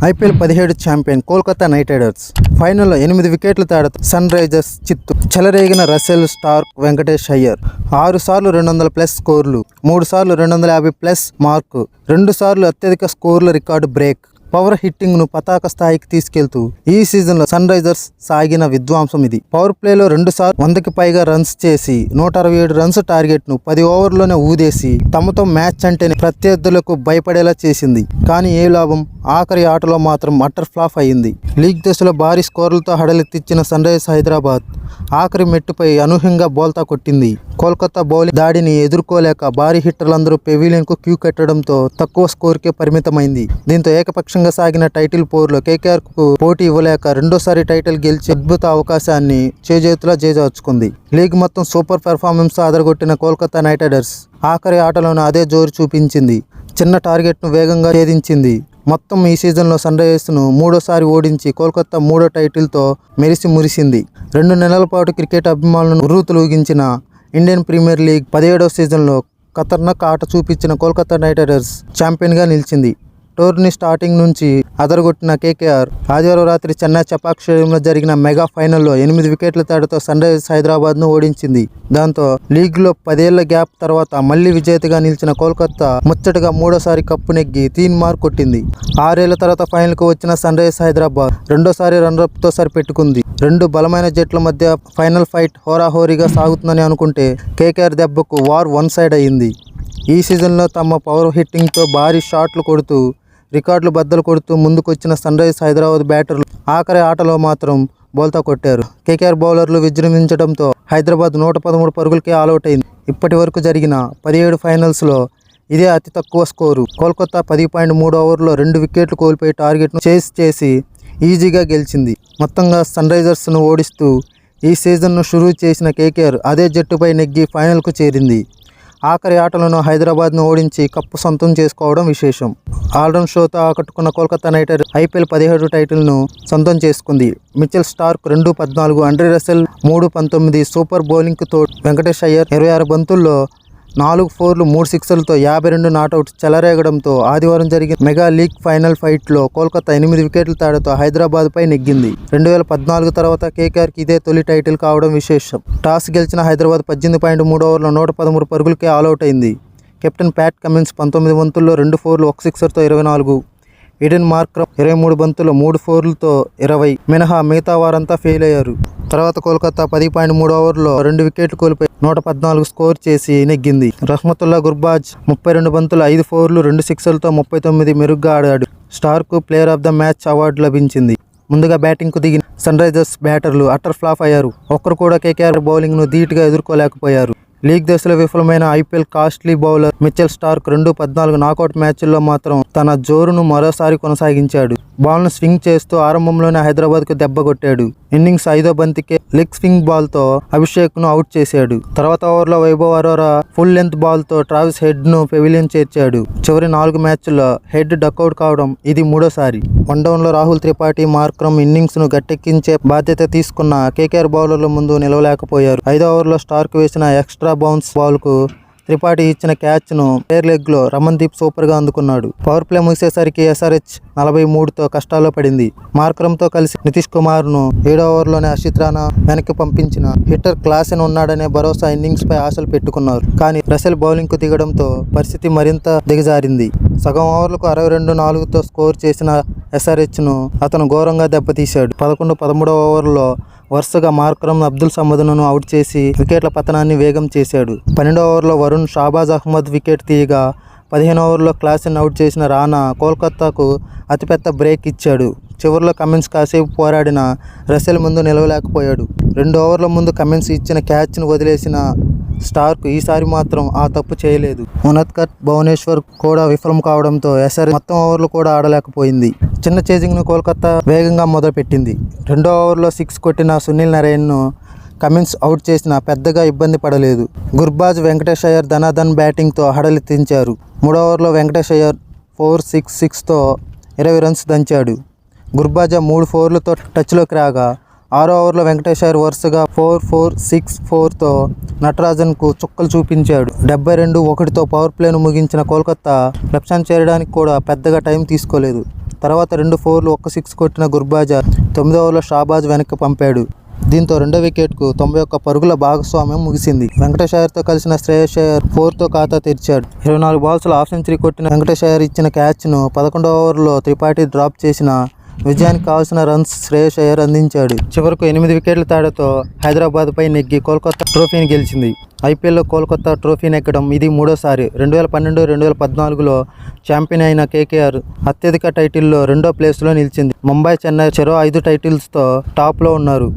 IPL 17 champion Kolkata Knight riders ఫైనల్లో 8 వికెట్ల తేడాతో సన్ రైజర్స్ చిత్తు చెలరేగిన రసెల్, స్టార్క్, వెంకటేష్ అయ్యర్ 6 సార్లు 200+ స్కోర్లు, 3 సార్లు 250+ మార్కు, 2 సార్లు అత్యధిక స్కోర్ల రికార్డు బ్రేక్. పవర్ హిట్టింగ్ ను పతాక స్థాయికి తీసుకెళ్తూ ఈ సీజన్ లో సన్ రైజర్స్ సాగిన విధ్వంసం ఇది. పవర్ ప్లేలో 2 సార్లు 100కి పైగా రన్స్ చేసి 167 రన్స్ టార్గెట్ ను 10 ఓవర్లోనే ఊదేసి తమతో మ్యాచ్ అంటేనే ప్రత్యర్థులకు భయపడేలా చేసింది. కానీ ఏ లాభం, ఆఖరి ఆటలో మాత్రం అట్టర్ ఫ్లాప్ అయింది. లీగ్ దశలో భారీ స్కోర్లతో హడలెత్తిచ్చిన సన్ రైజర్స్ హైదరాబాద్ ఆఖరి మెట్టుపై అనూహ్యంగా బోల్తా కొట్టింది. కోల్కతా బౌలింగ్ దాడిని ఎదుర్కోలేక భారీ హిట్టర్లందరూ పెవిలియన్ కు క్యూ కట్టడంతో తక్కువ స్కోర్కే పరిమితమైంది. దీంతో ఏకపక్షంగా సాగిన టైటిల్ పోరులో కేకేఆర్ కు పోటీ ఇవ్వలేక రెండోసారి టైటిల్ గెలిచి అద్భుత అవకాశాన్ని చేజేతులా చేజార్చుకుంది. లీగ్ మొత్తం సూపర్ పెర్ఫార్మెన్స్ అదరగొట్టిన కోల్కతా నైట్ రైడర్స్ ఆఖరి ఆటలోనే అదే జోరు చూపించింది. చిన్న టార్గెట్ ను వేగంగా ఛేదించింది. మొత్తం ఈ సీజన్లో సన్ రైజర్స్ను 3వ సారి ఓడించి కోల్కతా 3వ టైటిల్తో మెరిసి మురిసింది. 2 నెలల పాటు క్రికెట్ అభిమానులను ఉర్రూతలూగించిన ఇండియన్ ప్రీమియర్ లీగ్ 17వ సీజన్లో ఖతర్నాక్ ఆట చూపించిన కోల్కతా నైట్ రైడర్స్ ఛాంపియన్గా నిలిచింది. టోర్నీ స్టార్టింగ్ నుంచి అదరగొట్టిన కేకేఆర్ ఆదివారం రాత్రి చెన్నై చెపాక్ స్టేడియంలో జరిగిన మెగా ఫైనల్లో 8 వికెట్ల తేడాతో సన్ రైజర్స్ హైదరాబాద్ను ఓడించింది. దాంతో లీగ్లో 10 ఏళ్ల గ్యాప్ తర్వాత మళ్లీ విజేతగా నిలిచిన కోల్కతా ముచ్చటగా 3వ సారి కప్పు నెగ్గి తీన్మార్ కొట్టింది. 6 ఏళ్ల తర్వాత ఫైనల్కు వచ్చిన సన్ రైజర్స్ హైదరాబాద్ రెండోసారి రన్నర్అప్తో సరిపెట్టుకుంది. 2 బలమైన జట్ల మధ్య ఫైనల్ ఫైట్ హోరాహోరీగా సాగుతుందని అనుకుంటే కేకేఆర్ దెబ్బకు వార్ వన్ సైడ్ అయింది. ఈ సీజన్లో తమ పవర్ హిట్టింగ్తో భారీ షాట్లు కొడుతూ రికార్డులు బద్దలు కొడుతూ ముందుకొచ్చిన సన్ రైజర్స్ హైదరాబాద్ బ్యాటర్లు ఆఖరి ఆటలో మాత్రం బోల్తా కొట్టారు. కేకేఆర్ బౌలర్లు విజృంభించడంతో హైదరాబాద్ 113 పరుగులకే ఆలౌట్ అయింది. ఇప్పటి వరకు జరిగిన 17 ఫైనల్స్లో ఇదే అతి తక్కువ స్కోరు. కోల్కతా 10.3 ఓవర్లో 2 వికెట్లు కోల్పోయి టార్గెట్ను చేస్ చేసి ఈజీగా గెలిచింది. మొత్తంగా సన్ రైజర్స్ను ఓడిస్తూ ఈ సీజన్ను షురూ చేసిన కేకేఆర్ అదే జట్టుపై నెగ్గి ఫైనల్కు చేరింది. ఆఖరి ఆటలను హైదరాబాద్ను ఓడించి కప్పు సొంతం చేసుకోవడం విశేషం. ఆల్రౌండ్ షోతో ఆకట్టుకున్న కోల్కతా నైట్ రైడర్స్ ఐపీఎల్ 17 టైటిల్ను సొంతం చేసుకుంది. Mitchell Starc 2-14, Andre Russell 3-19, super బౌలింగ్కు తోడు వెంకటేష్ అయ్యర్ 26 బంతుల్లో 4 ఫోర్లు 3 సిక్సర్లతో 52 నాటౌట్స్ చెలరేగడంతో ఆదివారం జరిగిన మెగా లీగ్ ఫైనల్ ఫైట్లో కోల్కతా 8 వికెట్ల తేడాతో హైదరాబాద్పై నెగ్గింది. 2014 తర్వాత కేకేఆర్కి ఇదే తొలి టైటిల్ కావడం విశేషం. టాస్ గెలిచిన హైదరాబాద్ 18.3 ఓవర్లో 113 పరుగులకే ఆలౌట్ అయింది. కెప్టెన్ ప్యాట్ కమిన్స్ 19 బంతుల్లో 2 ఫోర్లు 1 సిక్సర్తో 24, ఈడెన్ మార్క్రమ్ 23 బంతుల్లో 3 ఫోర్లతో 20 మినహా మిగతా వారంతా ఫెయిల్ అయ్యారు. తర్వాత కోల్కతా 10.3 ఓవర్లో 2 వికెట్లు కోల్పోయి 114 స్కోర్ చేసి నెగ్గింది. రహ్మతుల్లా గుర్బాజ్ 32 బంతులు 5 ఫోర్లు 2 సిక్సర్లతో 39 మెరుగ్గా ఆడాడు. స్టార్కు player of the match award లభించింది. ముందుగా బ్యాటింగ్కు దిగిన సన్ రైజర్స్ బ్యాటర్లు అట్టర్ ఫ్లాప్ అయ్యారు. ఒక్కరు కూడా కేకేఆర్ బౌలింగ్ను ధీటుగా ఎదుర్కోలేకపోయారు. లీగ్ దశలో విఫలమైన IPL costly bowler Mitchell Starc 2-14 knockout మ్యాచ్ల్లో మాత్రం తన జోరును మరోసారి కొనసాగించాడు. బాల్ను స్వింగ్ చేస్తూ ఆరంభంలోనే హైదరాబాద్కు దెబ్బ కొట్టాడు. ఇన్నింగ్స్ 5వ బంతికే లెగ్ స్వింగ్ బాల్తో అభిషేక్ను అవుట్ చేశాడు. తర్వాత ఓవర్లో వైభవ్ అరోరా ఫుల్ లెంత్ బాల్తో ట్రావిస్ హెడ్ను పెవిలియన్ చేర్చాడు. చివరి 4 మ్యాచ్ల్లో హెడ్ డకౌట్ కావడం ఇది 3వ సారి. వన్డౌన్లో రాహుల్ త్రిపాఠి, మార్క్రమ్ ఇన్నింగ్స్ను గట్టెక్కించే బాధ్యత తీసుకున్న కేకేఆర్ బౌలర్ల ముందు నిలవలేకపోయారు. 5వ ఓవర్లో స్టార్క్ వేసిన ఎక్స్ట్రా బౌన్స్ బాల్కు త్రిపాఠి ఇచ్చిన క్యాచ్ను ప్లేయర్ లెగ్లో రమణ్దీప్ సూపర్గా అందుకున్నాడు. పవర్ ప్లే ముగిసేసరికి ఎస్ఆర్హెచ్ 43తో కష్టాల్లో పడింది. మార్క్రమ్తో కలిసి నితీష్ కుమార్ను 7వ ఓవర్లోనే హర్షిత్ రాణా వెనక్కి పంపించిన హిట్టర్ క్లాసెన్ ఉన్నాడనే భరోసా ఇన్నింగ్స్పై ఆశలు పెట్టుకున్నారు. కానీ రసెల్ బౌలింగ్కు దిగడంతో పరిస్థితి మరింత దిగజారింది. సగం ఓవర్లకు 62-4తో స్కోర్ చేసిన ఎస్ఆర్హెచ్ను అతను ఘోరంగా దెబ్బతీశాడు. 11-13వ ఓవర్లో వరుసగా మార్క్రమ్, అబ్దుల్ సమద్ను అవుట్ చేసి వికెట్ల పతనాన్ని వేగం చేశాడు. 12వ ఓవర్లో వరుణ్, షాబాజ్ అహ్మద్ వికెట్ తీయగా 15వ ఓవర్లో క్లాసెన్ అవుట్ చేసిన రాణా కోల్కతాకు అతిపెద్ద బ్రేక్ ఇచ్చాడు. చివరిలో కమిన్స్ కాసేపు పోరాడిన రసెల్ ముందు నిలవలేకపోయాడు. 2 ఓవర్ల ముందు కమిన్స్ ఇచ్చిన క్యాచ్ను వదిలేసిన స్టార్క్ ఈసారి మాత్రం ఆ తప్పు చేయలేదు. ఉనత్కట్, భువనేశ్వర్ కూడా విఫలం కావడంతో ఎస్ఆర్ మొత్తం ఓవర్లు కూడా ఆడలేకపోయింది. చిన్న చేజింగ్ను కోల్కతా వేగంగా మొదలుపెట్టింది. 2వ ఓవర్లో 6 కొట్టిన సునీల్ నరైన్ను కమిన్స్ అవుట్ చేసినా పెద్దగా ఇబ్బంది పడలేదు. గుర్బాజ్, వెంకటేష్ అయ్యర్ ధనాధన్ బ్యాటింగ్తో హడలెత్తించారు. 3వ ఓవర్లో వెంకటేష్ అయ్యర్ 4-6-6తో 20 రన్స్ దంచాడు. గుర్బాజా 3 ఫోర్లతో టచ్లోకి రాగా 6వ ఓవర్లో వెంకటేష్ అయ్యర్ వరుసగా 4-4-6-4తో నటరాజన్కు చుక్కలు చూపించాడు. 72-1తో పవర్ ప్లేను ముగించిన కోల్కతా లక్ష్యాన్ని చేరడానికి కూడా పెద్దగా టైం తీసుకోలేదు. తర్వాత 2 4లు 1 6 కొట్టిన గుర్బాజా 9వ ఓవర్లో షాబాజ్ వెనక్కి పంపాడు. దీంతో రెండో వికెట్కు 91 పరుగుల భాగస్వామ్యం ముగిసింది. వెంకటేష్ అయ్యర్తో కలిసిన శ్రేయస్ అయ్యర్ 4తో ఖాతా తెరిచాడు. 24 బాల్స్లో హాఫ్ సెంచరీ కొట్టిన వెంకటేష్ అయ్యర్ ఇచ్చిన క్యాచ్ను 11వ ఓవర్లో త్రిపాఠి డ్రాప్ చేసిన విజయానికి కావాల్సిన రన్స్ శ్రేయస్ అయ్యర్ అందించాడు. చివరకు 8 వికెట్ల తేడాతో హైదరాబాద్పై నెగ్గి కోల్కతా ట్రోఫీని గెలిచింది. ఐపీఎల్లో కోల్కతా ట్రోఫీ నెగ్గడం ఇది మూడోసారి. 2012-2014లో ఛాంపియన్ అయిన కేకేఆర్ అత్యధిక టైటిల్లో రెండో ప్లేస్లో నిలిచింది. ముంబై, చెన్నై చెరో 5 టైటిల్స్తో టాప్లో ఉన్నారు.